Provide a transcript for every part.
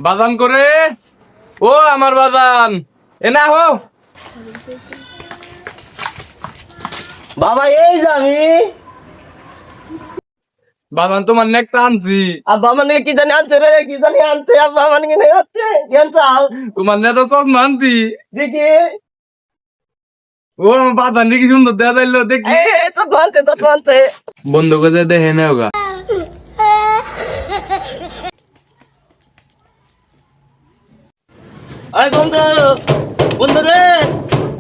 বাজান করে ও আমার বাজান এ না হো বাবা এই যে আমি বাজান তোমার নেকটা আনছি। আব্বা মানে কি জানি আনছে রে, কি জানি আনতে আব্বা মানে কি আনছে আনছাও তোমার নেতা চশমা আনতি। দেখি ও আমার বাজান কি সুন্দর দেখা যাইলো দেখি। এই তো আনছে বন্ধ করে দেখে নেও গা। আই বন্ধু বন্ধু রে,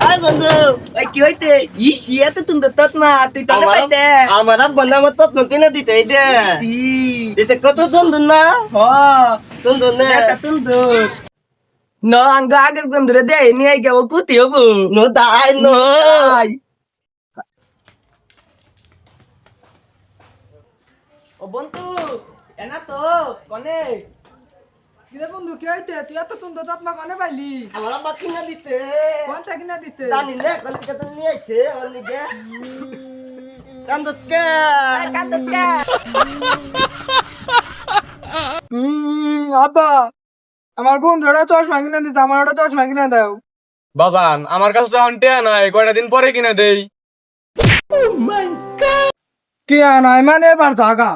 আই বন্ধু এই কি হইতে ইসি এত সুন্দর তৎমা তুই তো পাইতে আমার আব্বা না আমার তৎমা কিনে দিতে এইটা এটা কত সুন্দর না। হ সুন্দর না, এটা সুন্দর না। আঙ্গ আগের বন্ধুরে দে নিয়ে গেও কুতি হবো নো দাই নো। ও বন্ধু এনা তো কোনে কিরে বন্ধু কি হইতে তুই এত তুন তৎমা কোনে পাইলি? আমার আব্বা কিনে দিতে কোনটা কিনা দিতে? জানি না কোন কথা নিয়ে আইছে আমার নিকে কান্দকে কান্দকে। আব্বা আমার বন্ধুরা চশমা কিনে দিতে, আমার ওটা চশমা কিনে দাও। বাজান আমার কাছে তো এখন টেয়া নাই, কয়টা দিন পরে কিনে দেই। টিয়া নাই মানে এবার জাগা